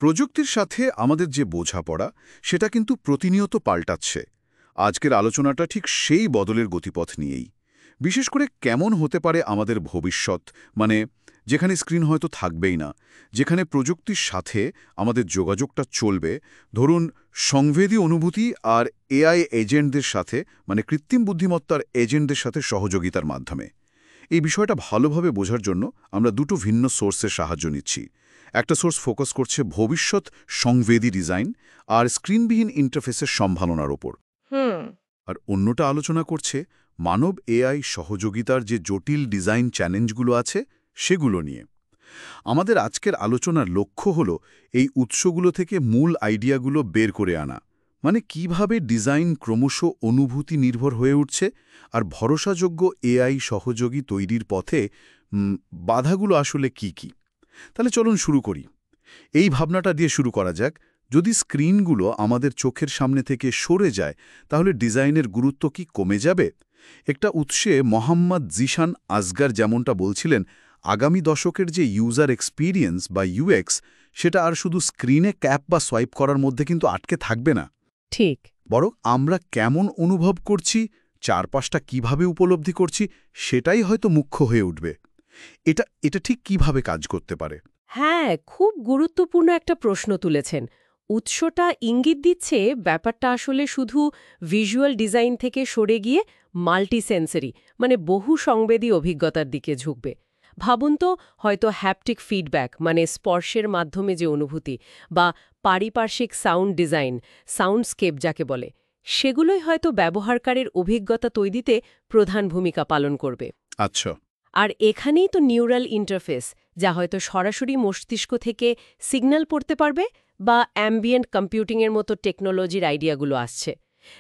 প্রযুক্তির সাথে আমাদের যে বোঝাপড়া সেটা কিন্তু প্রতিনিয়ত পাল্টাচ্ছে। আজকের আলোচনাটা ঠিক সেই বদলের গতিপথ নিয়েই। বিশেষ করে কেমন হতে পারে আমাদের ভবিষ্যৎ, মানে যেখানে স্ক্রিন হয়তো থাকবেই না, যেখানে প্রযুক্তির সাথে আমাদের যোগাযোগটা চলবে, ধরুন সংবেদী অনুভূতি আর এআই এজেন্টদের সাথে, মানে কৃত্রিম বুদ্ধিমত্তার এজেন্টদের সাথে সহযোগিতার মাধ্যমে। এই বিষয়টা ভালোভাবে বোঝার জন্য আমরা দুটো ভিন্ন সোর্সের সাহায্য নিচ্ছি। একটা সোর্স ফোকাস করছে ভবিষ্যৎ সংবেদী ডিজাইন আর স্ক্রিনবিহীন ইন্টারফেসের সম্ভাবনার ওপর, আর অন্যটা আলোচনা করছে মানব এআই সহযোগিতার যে জটিল ডিজাইন চ্যালেঞ্জগুলো আছে সেগুলো নিয়ে। আমাদের আজকের আলোচনার লক্ষ্য হল এই উৎসগুলো থেকে মূল আইডিয়াগুলো বের করে আনা, মানে কিভাবে ডিজাইন ক্রমশ অনুভূতি নির্ভর হয়ে উঠছে আর ভরসাযোগ্য এআই সহযোগী তৈরির পথে বাধাগুলো আসলে কি কি। তাহলে চলুন শুরু করি। এই ভাবনাটা দিয়ে শুরু করা যাক, যদি স্ক্রিনগুলো আমাদের চোখের সামনে থেকে সরে যায় তাহলে ডিজাইনের গুরুত্ব কি কমে যাবে? একটা উৎসে মোহাম্মদ জিশান আসগার যেমনটা বলছিলেন, আগামী দশকের যে ইউজার এক্সপিরিয়েন্স বা ইউএক্স, সেটা আর শুধু স্ক্রিনে ক্যাপ বা সোয়াইপ করার মধ্যে কিন্তু আটকে থাকবে না। ঠিক। বরং আমরা কেমন অনুভব করছি, চারপাশটা কিভাবে উপলব্ধি করছি, সেটাই হয়তো মুখ্য হয়ে উঠবে। এটা ঠিক কিভাবে কাজ করতে পারে? হ্যাঁ, খুব গুরুত্বপূর্ণ একটা প্রশ্ন তুলেছেন। উৎসটা ইঙ্গিত দিচ্ছে ব্যাপারটা আসলে শুধু ভিজুয়াল ডিজাইন থেকে সরে গিয়ে মাল্টিসেন্সরি, মানে বহু সংবেদী অভিজ্ঞতার দিকে ঝুঁকবে। ভাবুন তো, হয়তো হ্যাপটিক ফিডব্যাক, মানে স্পর্শের মাধ্যমে যে অনুভূতি, বা পারিপার্শ্বিক সাউন্ড ডিজাইন, সাউন্ডস্কেপ যাকে বলে, সেগুলোই হয়তো ব্যবহারকারীর অভিজ্ঞতা তৈরিতে প্রধান ভূমিকা পালন করবে। আচ্ছা। আর এখানেই তো নিউরাল ইন্টারফেস, যা হয়তো সরাসরি মস্তিষ্ক থেকে সিগন্যাল পড়তে পারবে, বা অ্যাম্বিয়েন্ট কম্পিউটিংয়ের মতো টেকনোলজির আইডিয়াগুলো আসছে,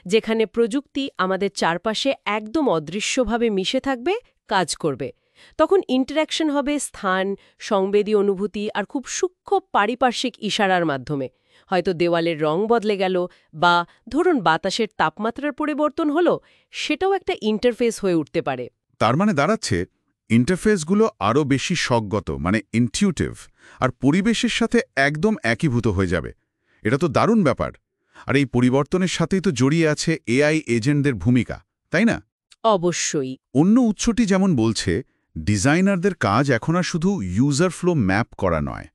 যেখানে প্রযুক্তি আমাদের চারপাশে একদম অদৃশ্যভাবে মিশে থাকবে, কাজ করবে। তখন ইন্টারঅ্যাকশন হবে স্থান, সংবেদী অনুভূতি আর খুব সূক্ষ্ম পারিপার্শ্বিক ইশারার মাধ্যমে। হয়তো দেওয়ালের রং বদলে গেল, বা ধরুন বাতাসের তাপমাত্রার পরিবর্তন হলো, সেটাও একটা ইন্টারফেস হয়ে উঠতে পারে। তার মানে দাঁড়াচ্ছে ইন্টারফেসগুলো আরও বেশি স্বজ্ঞত, মানে ইনটিউটিভ, আর পরিবেশের সাথে একদম একীভূত হয়ে যাবে। এটা তো দারুণ ব্যাপার। আর এই পরিবর্তনের সাথেই তো জড়িয়ে আছে এআই এজেন্টদের ভূমিকা, তাই না? অবশ্যই। অন্য উৎসটি যেমন বলছে, ডিজাইনারদের কাজ এখন আর শুধু ইউজার ফ্লো ম্যাপ করা নয়,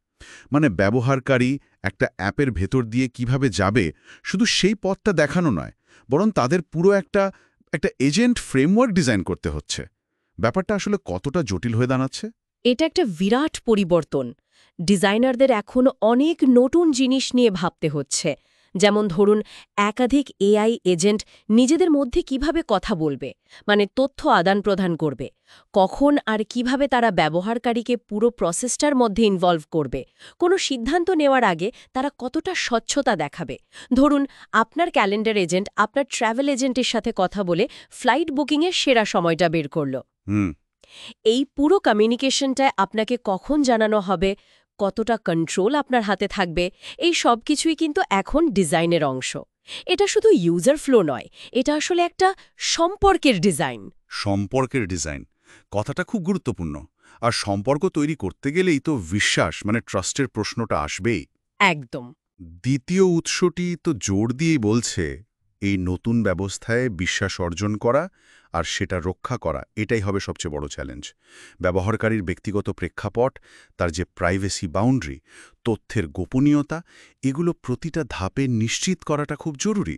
মানে ব্যবহারকারী একটা অ্যাপের ভেতর দিয়ে কিভাবে যাবে শুধু সেই পথটা দেখানো নয়, বরং তাদের পুরো একটা এজেন্ট ফ্রেমওয়ার্ক ডিজাইন করতে হচ্ছে। ব্যাপারটা আসলে কতটা জটিল হয়ে দাঁড়াচ্ছে? এটা একটা বিরাট পরিবর্তন। ডিজাইনারদের এখন অনেক নতুন জিনিস নিয়ে ভাবতে হচ্ছে। যেমন ধরুন, একাধিক এআই এজেন্ট নিজেদের মধ্যে কিভাবে কথা বলবে, মানে তথ্য আদান-প্রদান করবে, কখন আর কিভাবে তারা ব্যবহারকারীকে পুরো প্রসেসটার মধ্যে ইনভলভ করবে, কোনো সিদ্ধান্ত নেওয়ার আগে তারা কতটা স্বচ্ছতা দেখাবে। ধরুন, আপনার ক্যালেন্ডার এজেন্ট আপনার ট্রাভেল এজেন্টের সাথে কথা বলে ফ্লাইট বুকিংয়ের সেরা সময়টা বের করল। এই পুরো কমিউনিকেশনটায় আপনাকে কখন জানানো হবে, কতটা কন্ট্রোল আপনার হাতে থাকবে, এই সব কিছুই কিন্তু এখন ডিজাইনের অংশ। এটা শুধু ইউজার ফ্লো নয়, এটা আসলে একটা সম্পর্কের ডিজাইন। সম্পর্কের ডিজাইন কথাটা খুব গুরুত্বপূর্ণ। আর সম্পর্ক তৈরি করতে গেলেই তো বিশ্বাস, মানে ট্রাস্টের প্রশ্নটা আসবেই। একদম। দ্বিতীয় উৎসটি তো জোর দিয়েই বলছে এই নতুন ব্যবস্থায় বিশ্বাস অর্জন করা আর সেটা রক্ষা করা, এটাই হবে সবচেয়ে বড় চ্যালেঞ্জ। ব্যবহারকারীর ব্যক্তিগত প্রেক্ষাপট, তার যে প্রাইভেসি বাউন্ডারি, তথ্যের গোপনীয়তা, এগুলো প্রতিটা ধাপে নিশ্চিত করাটা খুব জরুরি।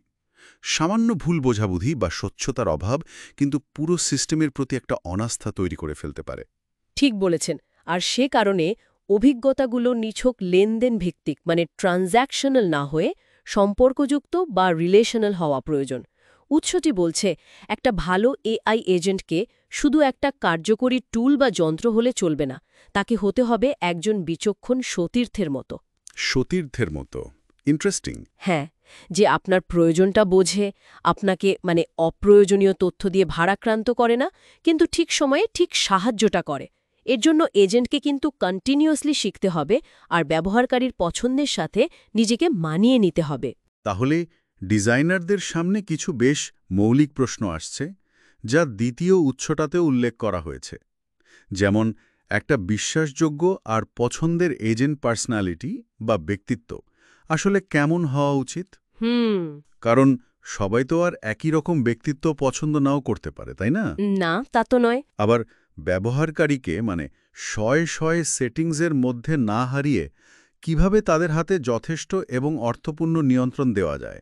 সামান্য ভুল বোঝাবুঝি বা স্বচ্ছতার অভাব কিন্তু পুরো সিস্টেমের প্রতি একটা অনাস্থা তৈরি করে ফেলতে পারে। ঠিক বলেছেন। আর সে কারণে অভিজ্ঞতাগুলো নিছক লেনদেন ভিত্তিক, মানে ট্রানজ্যাকশনাল না হয়ে সম্পর্কযুক্ত বা রিলেশনাল হওয়া প্রয়োজন। উৎসটি বলছে, একটা ভালো এআই এজেন্টকে শুধু একটা কার্যকরী টুল বা যন্ত্র হলে চলবে না, তাকে হতে হবে একজন বিচক্ষণ সতীর্থের মতো। সতীর্থের মতো? ইন্টারেস্টিং। হ্যাঁ, যে আপনার প্রয়োজনটা বোঝে, আপনাকে মানে অপ্রয়োজনীয় তথ্য দিয়ে ভারাক্রান্ত করে না, কিন্তু ঠিক সময়ে ঠিক সাহায্যটা করে। এর জন্য এজেন্টকে কিন্তু কন্টিনিউয়াসলি শিখতে হবে আর ব্যবহারকারীর পছন্দের সাথে নিজেকে মানিয়ে নিতে হবে। তাহলে ডিজাইনারদের সামনে কিছু বেশ মৌলিক প্রশ্ন আসছে, যা দ্বিতীয় উৎসটাতে উল্লেখ করা হয়েছে। যেমন, একটা বিশ্বাসযোগ্য আর পছন্দের এজেন্ট পার্সোনালিটি বা ব্যক্তিত্ব আসলে কেমন হওয়া উচিত? কারণ সবাই তো আর একই রকম ব্যক্তিত্ব পছন্দ নাও করতে পারে, তাই না? না, তা তো নয়। আবার ব্যবহারকারীকে শয়ে শয়ে সেটিংসের মধ্যে না হারিয়ে কিভাবে তাদের হাতে যথেষ্ট এবং অর্থপূর্ণ নিয়ন্ত্রণ দেওয়া যায়,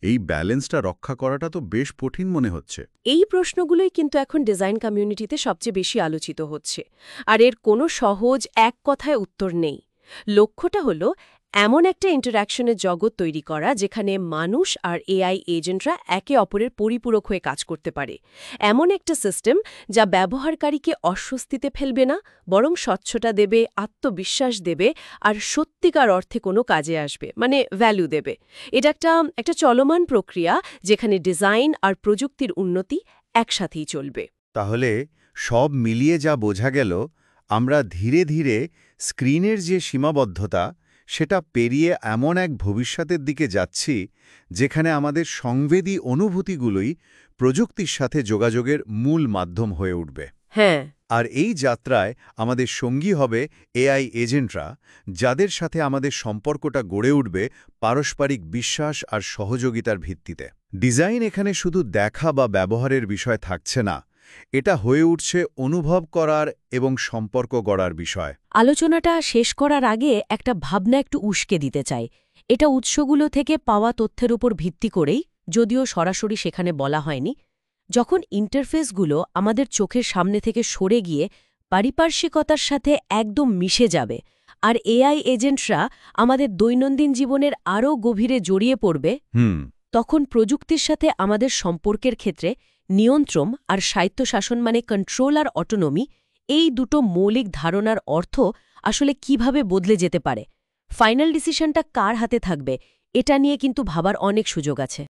এই ব্যালেন্সটা রক্ষা করাটা তো বেশ কঠিন মনে হচ্ছে। এই প্রশ্নগুলোই কিন্তু এখন ডিজাইন কমিউনিটিতে সবচেয়ে বেশি আলোচিত হচ্ছে, আর এর কোনো সহজ এক কথায় উত্তর নেই। লক্ষ্যটা হলো এমন একটা ইন্টারঅ্যাকশনের জগৎ তৈরি করা যেখানে মানুষ আর এআই এজেন্টরা একে অপরের পরিপূরক হয়ে কাজ করতে পারে। এমন একটা সিস্টেম যা ব্যবহারকারীকে অস্বস্তিতে ফেলবে না, বরং স্বচ্ছতা দেবে, আত্মবিশ্বাস দেবে আর সত্যিকার অর্থে কোনো কাজে আসবে, ভ্যালু দেবে। এটা একটা চলমান প্রক্রিয়া যেখানে ডিজাইন আর প্রযুক্তির উন্নতি একসাথেই চলবে। তাহলে সব মিলিয়ে যা বোঝা গেল, আমরা ধীরে ধীরে স্ক্রিনের যে সীমাবদ্ধতা সেটা পেরিয়ে এমন এক ভবিষ্যতের দিকে যাচ্ছি যেখানে আমাদের সংবেদী অনুভূতিগুলোই প্রযুক্তির সাথে যোগাযোগের মূল মাধ্যম হয়ে উঠবে। হ্যাঁ, আর এই যাত্রায় আমাদের সঙ্গী হবে এআই এজেন্টরা, যাদের সাথে আমাদের সম্পর্কটা গড়ে উঠবে পারস্পরিক বিশ্বাস আর সহযোগিতার ভিত্তিতে। ডিজাইন এখানে শুধু দেখা বা ব্যবহারের বিষয় থাকছে না, এটা হয়ে উঠছে অনুভব করার এবং সম্পর্ক গড়ার বিষয়। আলোচনাটা শেষ করার আগে একটা ভাবনা একটু উস্কে দিতে চাই। এটা উৎসগুলো থেকে পাওয়া তথ্যের উপর ভিত্তি করেই, যদিও সরাসরি সেখানে বলা হয়নি। যখন ইন্টারফেসগুলো আমাদের চোখের সামনে থেকে সরে গিয়ে পারিপার্শ্বিকতার সাথে একদম মিশে যাবে আর এআই এজেন্টরা আমাদের দৈনন্দিন জীবনের আরও গভীরে জড়িয়ে পড়বে, তখন প্রযুক্তির সাথে আমাদের সম্পর্কের ক্ষেত্রে নিয়ন্ত্রণ আর স্বায়ত্তশাসন কন্ট্রোল আর অটোনমি, এই দুটো মৌলিক ধারণার অর্থ আসলে কিভাবে বদলে যেতে পারে। ফাইনাল ডিসিশনটা কার হাতে থাকবে, এটা নিয়ে কিন্তু ভাবার অনেক সুযোগ আছে।